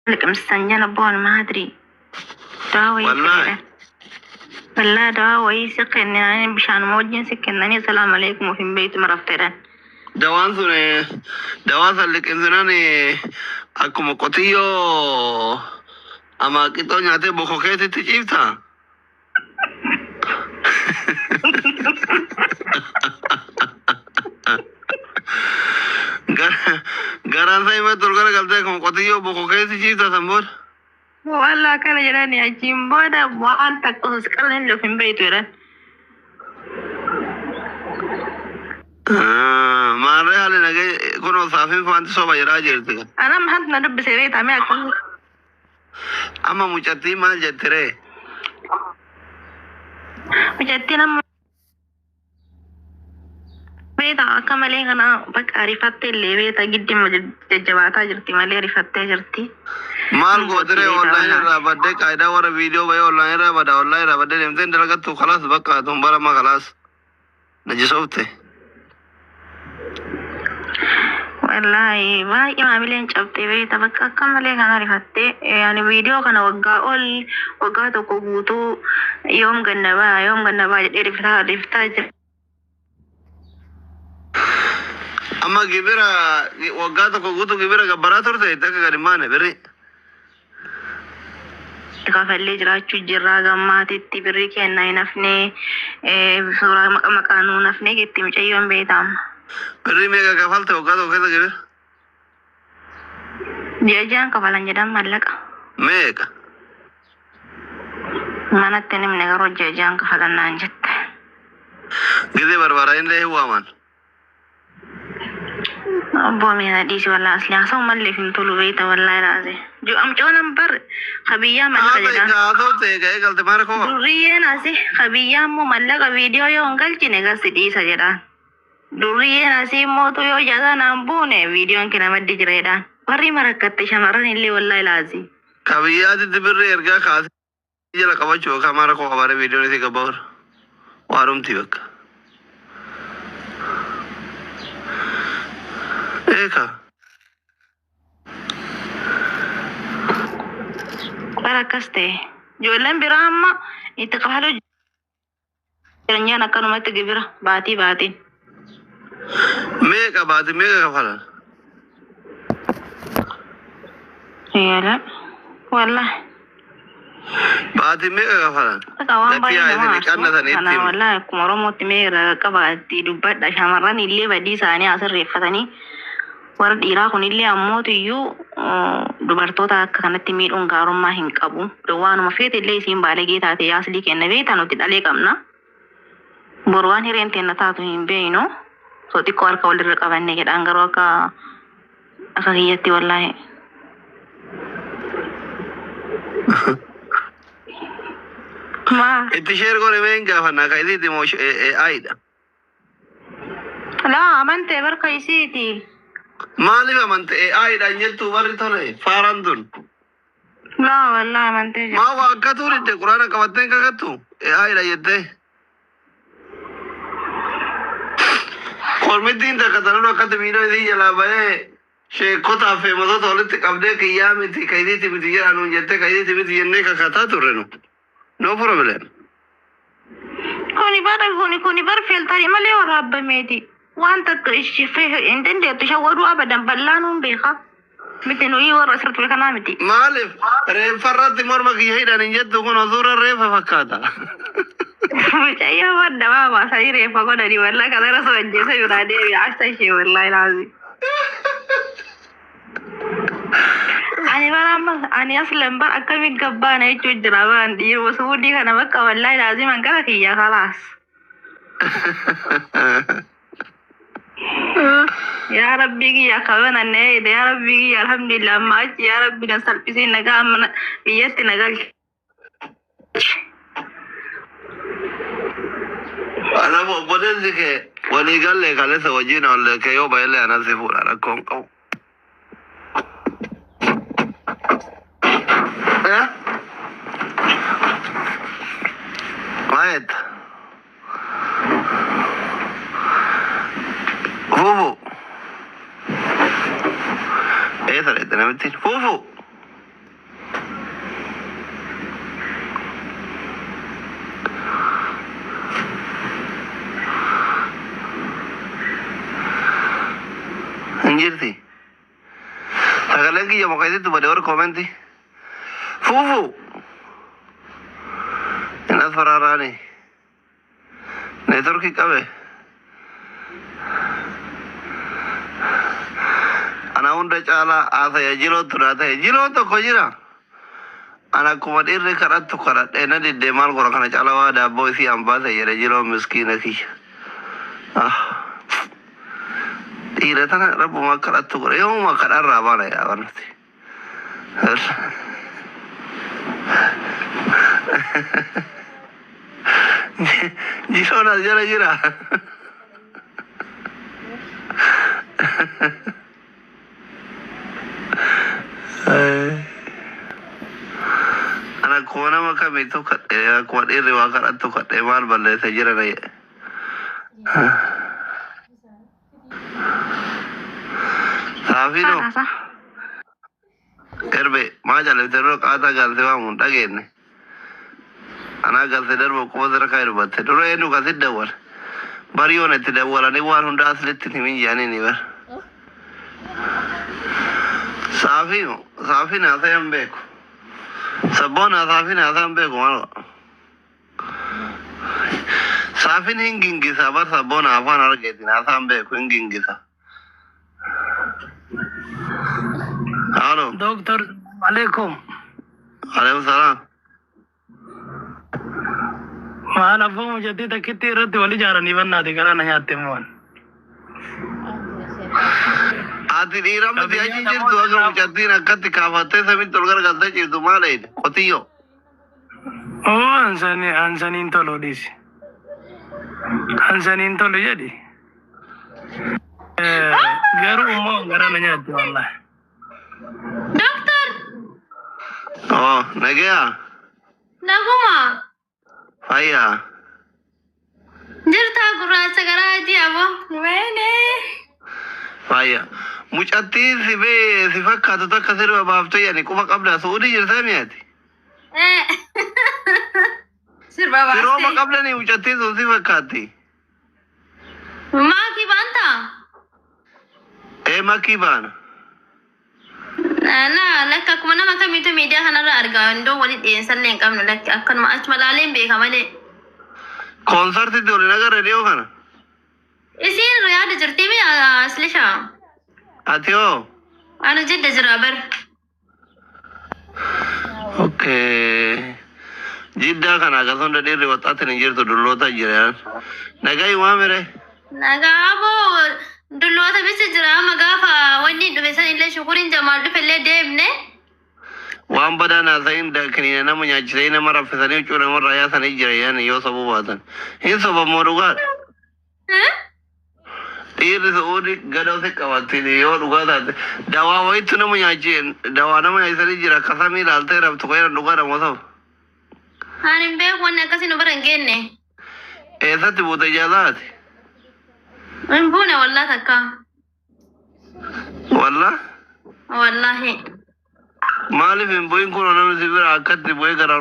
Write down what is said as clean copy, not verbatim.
لك مستنجنا بون ما أدري دواوي والله والله دواوي سكن يعني بشان موجين سكنني السلام عليكم وفي بيت مرفتران dawaan sun dawaa san liqimsinaan akkuma qotiyyoo amaaqixoo nyaatee boko keetitti ciibta. Garaan isaa himatti ol garagaltee akkuma qotiyyoo boko keetti ciibta san booda. والله كان جراني أجيم بودا وأنت قصقلن لو في بيت وران Maarree haalli nagee kunoo saafiin faanti soba jedhaa jirti. أنا ما حد نرب سيريت أمي أكون Amma mucattii maal jettiree? مجتنا بيتا كمالي أنا بك عرفت اللي بيتا جدي مججباتا جرتي مالي عرفت جرتي Maal gootiree online irraa baddee qaayidaa warra viidiyoo bahee online irraa bada online irraa baddee deemtee dalagattu khalaas bakka tun barama khalaas najisoofte. والله ما يعملين شفتي بيتا بك كمالي أنا عرفت يعني فيديو كان وقع وقع تقوتو يوم جنبا عرفتها Amma gibira waggaa tokko guutuu gibira gabbaraa turte akka gadi maane birri. kafallee jiraachuu jirraa gammaatitti birrii kennaa hin hafne suuraa maqaanuu hin hafne geetti mucayyoon beekama. Birri meeqa kafalte waggaa tokko keessa gibira? Ji'a ja'an kafalan jedhan mallaqa. Meeqa? Manatti nimne garuu ji'a ja'an kafalan naan jette. Gizee barbaadaa illee hin waaman. Obbo Meena dhiisi walaa asli haasa'u mallee fin tolu beekta walaa ilaase. Amcoo nambar qabiyyaa mallaqa jedhan. Haasa'u ta'e ga'ee galte maara koo. Durriyyeen asi qabiyyaa immoo mallaqa viidiyoo yoo hin galchine gasi dhiisa jedhan. Durriyyeen asii mootu yoo jaataa naan buune viidiyoon kina maddi jireedhaan. Warri marakkatte shamarran illee walaa ilaasi. Qabiyyaatitti birri ergaa kaasee jala qabachuu yookaan maara koo qabaaree viidiyoon isii gabbaa'uudha. Waarumti bakka. Eka. Akkas ta'e ijoolleen biraa amma itti kafaluu jireenyaan akkanumatti gibira baatiin. Meeqa baati meeqa kafalan? Yaala wallahi. Baati meeqa kafalan? Waan baay'ee nama kana wallahi akkuma Oromootti meeqa qabaatti dubbadha shamarran illee badii isaanii asirreeffatanii. Warra dhiiraa kun illee ammootu iyyuu dubartoota akka kanatti miidhuun gaarummaa hin qabu. Waanuma feete illee isiin baalegee taate yaaslii kenna beektaa nuti dhalee qabna. Boru waan hireen teenna taatu hin beeynu. So xiqqoo harka walirra qabanne jedhaan garuu akka kiyyatti wallaahi. Itti sheer godhe mee hin gaafannaa ka isiiti moo aayidha? Laa amantee barka isiiti. Maaliif amante aayidhaan jettu warri tole faaraan tun? Laa wallahi amantee jira. Maa waa akka tuuritte quraana qabattee hin kakattu aayidha jettee? Kormittiin takka tanuu akkatti miidhoo isii jalaa bahee sheekotaaf feematoota walitti qabdee kiyyaa miti ka isiiti miti jedhanuun jettee ka isiiti miti jennee kakataa turre nu. No problem. Kuni bar filtari malee waraabbameeti. Waan takka ishifee hin dandeettu shawwaduu abadan bal'aanuun beeka. Miti nuyi warra asirratti beekanaa miti. Maaliif reeffarratti morma kiyya hidhan hin jettu kun osuura reeffa fakkaata. Mucayyoo wadda waa baasanii reeffa godhanii wallaa kanarra soo ajjeesa yuraa deebi akka ishee wallaa ilaazi. Ani as lambar akkamiin gabbaana jechuun jira waan dhiiruu suudii kana bakka wallaa ilaazi mangara kiyya kalaas. Ya Rabbi kiyya kabanan ne ya Rabbi kiyya alhamdulillah amma achi ya Rabbi na salphisi nagaa amma biyyatti nagaa. Alafu obboleessi kee walii galee kaleessa wajjin olle kee yoo baay'ee anas si fuudha rakkoon qabu. Maayet. Fufu. Esa le tenemos Fufu. انجرتي سغلنكي يا مقايدة بدور كومنتي فوفو الناس فراراني نتركي كبه أنا هون على هذا يجيلو ترى هذا يجيلو تو كوجيرا أنا كومدير ركرات تكرات أنا دي دمال كورا كنا على وادا بوسي أمبا يجيلو مسكين كي إيه تنا رب ما كرات تكرا يوم ما كرات رابانا يا بنتي جيرونا جرا أنا كونا ما كم itu kat kuat iri wakar atau kat emal balai saja rai. Safi no. Erbe, macam le terus kata gal sewa muda gini. Anak gal sedar mau kau sedar kaya rubat. Terus ini kasih dawar. Bario nanti dawar. Ani war Honda asli tini jani ni bar. Safi no, safi nasa yang beku. Sabona safi nasa yang beku mana? Safi ni hingingi sabar sabona apa nara geti nasa yang beku hingingi sa. Halo. Dokter, alaikum. Waalaikumsalam. Maal abbo mujaddi takitti irratti wali jaaranii bannaati karaa na nyaatte muwan. Ati dhiiraa miti achi jirtu akka mucattiin akkatti kaafattee samitti ol gargaltee jirtu maal jedhe qotiyyoo. Oo ansaniin tolu dhiisi. Ansaniin tolu jedhi. Garuu immoo karaa na nyaatte wallahi. Dokter, Oh, nagaya. naguma. Fayya. Jirta gurraacha garaaji abo. Wayne. Fayya. Mucattiin si fakkaatu takka sirba baaftee yani quba qabda suudii jirtaa mi'aati. Sirba Sirooma baaste. qabdanii mucattiin sun si fakkaatti. Maaki banta. Makkii baana. Lakka akkuma nama kamiitu miidiyaa kanarra argaa iddoo wali dhiyeessallee hin qabnu lakki akkanuma achuma laaleen beeka malee. Koonsartitti waliin agarre dhiyoo kana. Isiin yaada jirtii mi aslisha? Ati hoo? Anu jidda jira bar. Okay. Jiddaa kana akkasuma dhiirri waxxaatti hin jirtu dulloota jiran. Nagayi waamire. Nagaa aboo dulloota bicha jira amma gaafa wanni dhufe san illee shukuriin jamaal dhufe illee deemne. Waan badaa naasa'iin kiniina nama nyaachisanii nama raffisanii huccuu namarraa yaasanii jira yaani yoo sobuu baatan. Hin sobammoo dhugaadha. Dhiirri su'uudhi gadoo si qabattini yoo dhugaa taate dawaa wayitu nama dawaa nama nyaachisanii jira akkasamii ilaaltee raftu qoyira dhugaadha moo ta'u. Ani hin beeku wanni akkasii nu bara hin geenne. Eessatti buute ijaazaati? Hin buune wallaa takka. Walla? Wallaahi. Maaliif hin bu'in kun namni si bira akkatti bu'ee garaa